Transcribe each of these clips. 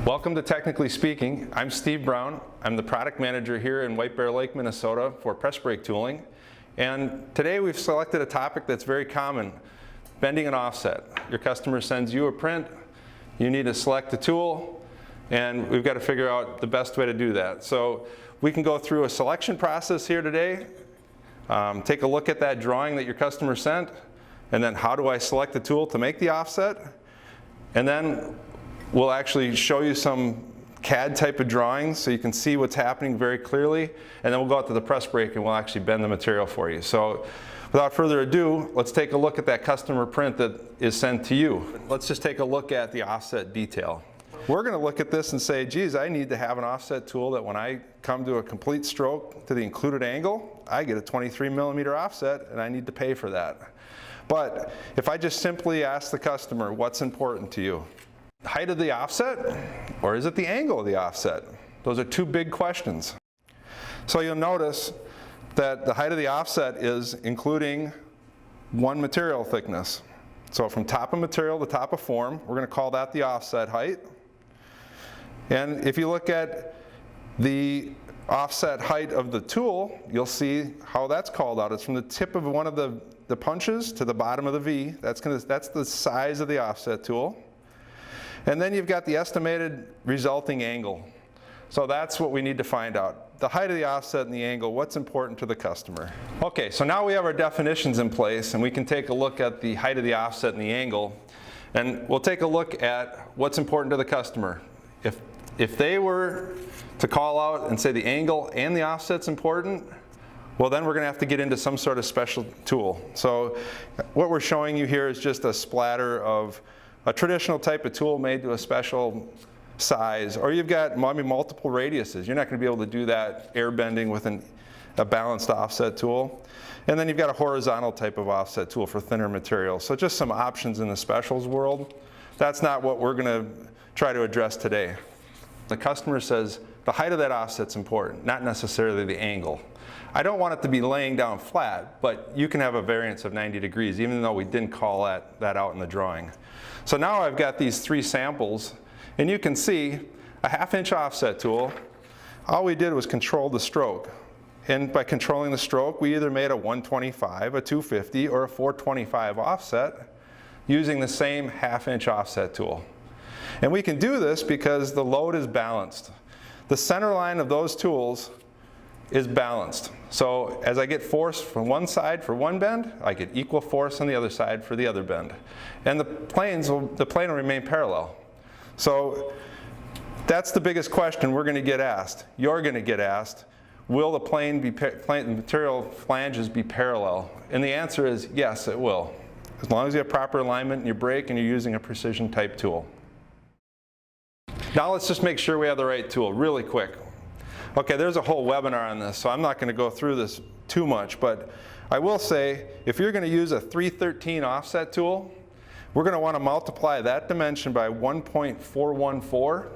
Welcome to Technically Speaking. I'm Steve Brown. I'm the product manager here in White Bear Lake, Minnesota for press brake tooling. And today we've selected a topic that's very common, bending and offset. Your customer sends you a print, you need to select a tool, and we've got to figure out the best way to do that. So we can go through a selection process here today, take a look at that drawing that your customer sent, and then how do I select the tool to make the offset? And then we'll actually show you some CAD type of drawings so you can see what's happening very clearly, and then we'll go out to the press brake and we'll actually bend the material for you. So without further ado, let's take a look at that customer print that is sent to you. Let's just take a look at the offset detail. We're going to look at this and say, geez, I need to have an offset tool that when I come to a complete stroke to the included angle, I get a 23mm offset and I need to pay for that. But if I just simply ask the customer, what's important to you? Height of the offset, or is it the angle of the offset? Those are two big questions. So you'll notice that the height of the offset is including one material thickness. So from top of material to top of form, we're going to call that the offset height. And if you look at the offset height of the tool, you'll see how that's called out. It's from the tip of one of the punches to the bottom of the V. That's the size of the offset tool. And then you've got the estimated resulting angle. So that's what we need to find out. The height of the offset and the angle, what's important to the customer. Okay, so now we have our definitions in place and we can take a look at the height of the offset and the angle. And we'll take a look at what's important to the customer. If they were to call out and say the angle and the offset's important, well then we're going to have to get into some sort of special tool. So what we're showing you here is just a splatter of a traditional type of tool made to a special size, or you've got maybe multiple radiuses. You're not going to be able to do that air bending with a balanced offset tool. And then you've got a horizontal type of offset tool for thinner material. So just some options in the specials world. That's not what we're going to try to address today. The customer says the height of that offset's important, not necessarily the angle. I don't want it to be laying down flat, but you can have a variance of 90 degrees, even though we didn't call that out in the drawing. So now I've got these three samples, and you can see a 1/2-inch offset tool. All we did was control the stroke. And by controlling the stroke, we either made a 125, a 250, or a 425 offset using the same 1/2-inch offset tool. And we can do this because the load is balanced. The center line of those tools is balanced. So as I get force from one side for one bend, I get equal force on the other side for the other bend. And the plane will remain parallel. So that's the biggest question we're going to get asked. You're going to get asked, will the material flanges be parallel? And the answer is yes, it will. As long as you have proper alignment in your brake and you're using a precision type tool. Now let's just make sure we have the right tool really quick. Okay, there's a whole webinar on this, so I'm not going to go through this too much, but I will say if you're going to use a 313 offset tool, we're going to want to multiply that dimension by 1.414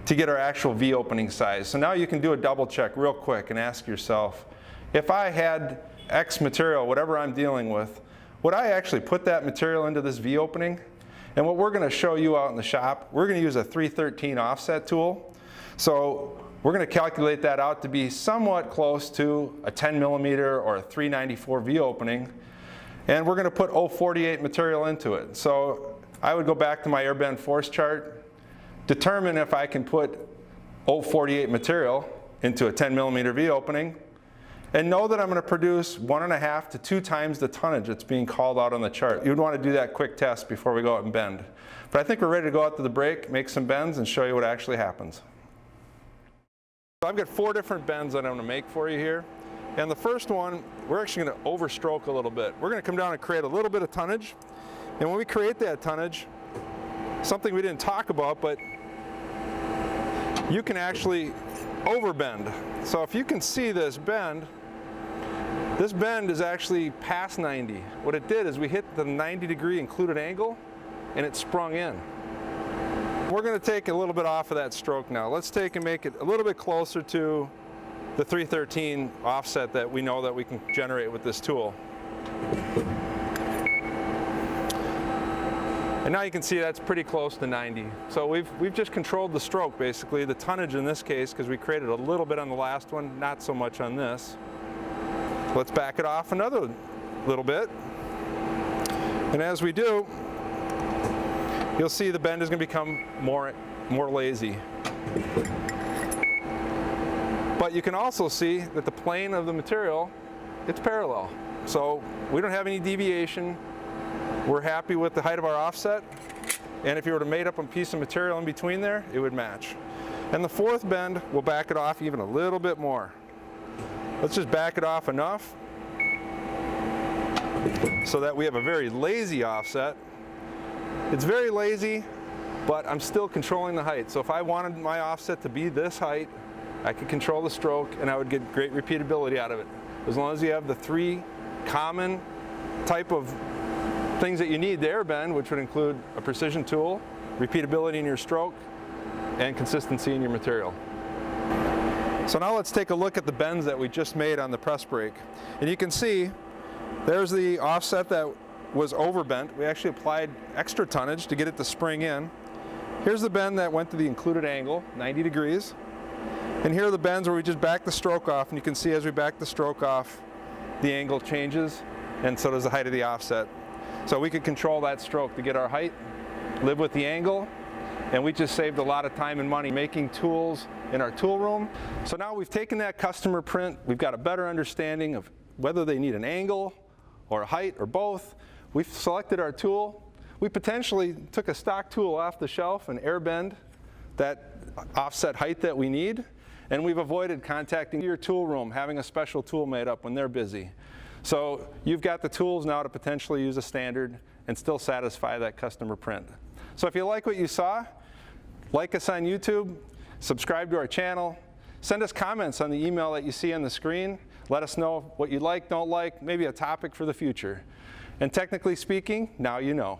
to get our actual V opening size. So now you can do a double check real quick and ask yourself, if I had X material, whatever I'm dealing with, would I actually put that material into this V opening? And what we're going to show you out in the shop, we're going to use a 313 offset tool. So we're going to calculate that out to be somewhat close to a 10mm or a 394 V opening. And we're going to put 048 material into it. So I would go back to my air bend force chart, determine if I can put 048 material into a 10mm V opening, and know that I'm going to produce 1.5 to 2 times the tonnage that's being called out on the chart. You'd want to do that quick test before we go out and bend. But I think we're ready to go out to the brake, make some bends, and show you what actually happens. So I've got 4 different bends that I'm going to make for you here. And the first one, we're actually going to overstroke a little bit. We're going to come down and create a little bit of tonnage. And when we create that tonnage, something we didn't talk about, but you can actually overbend. So if you can see this bend is actually past 90. What it did is we hit the 90-degree included angle and it sprung in. We're going to take a little bit off of that stroke now. Let's take and make it a little bit closer to the 313 offset that we know that we can generate with this tool. And now you can see that's pretty close to 90. So we've just controlled the stroke, basically, the tonnage in this case, because we created a little bit on the last one, not so much on this. Let's back it off another little bit. And as we do, you'll see the bend is going to become more lazy. But you can also see that the plane of the material, it's parallel. So we don't have any deviation. We're happy with the height of our offset. And if you were to mate up a piece of material in between there, it would match. And the fourth bend, we'll back it off even a little bit more. Let's just back it off enough so that we have a very lazy offset. It's very lazy, but I'm still controlling the height. So if I wanted my offset to be this height, I could control the stroke and I would get great repeatability out of it. As long as you have the three common type of things that you need to air bend, which would include a precision tool, repeatability in your stroke, and consistency in your material. So now let's take a look at the bends that we just made on the press brake. And you can see there's the offset that was overbent. We actually applied extra tonnage to get it to spring in. Here's the bend that went to the included angle, 90 degrees. And here are the bends where we just back the stroke off, and you can see as we back the stroke off, the angle changes, and so does the height of the offset. So we could control that stroke to get our height, live with the angle, and we just saved a lot of time and money making tools in our tool room. So now we've taken that customer print, we've got a better understanding of whether they need an angle or a height or both. We've selected our tool. We potentially took a stock tool off the shelf and air bend that offset height that we need, and we've avoided contacting your tool room, having a special tool made up when they're busy. So you've got the tools now to potentially use a standard and still satisfy that customer print. So if you like what you saw, like us on YouTube, subscribe to our channel, send us comments on the email that you see on the screen. Let us know what you like, don't like, maybe a topic for the future. And technically speaking, now you know.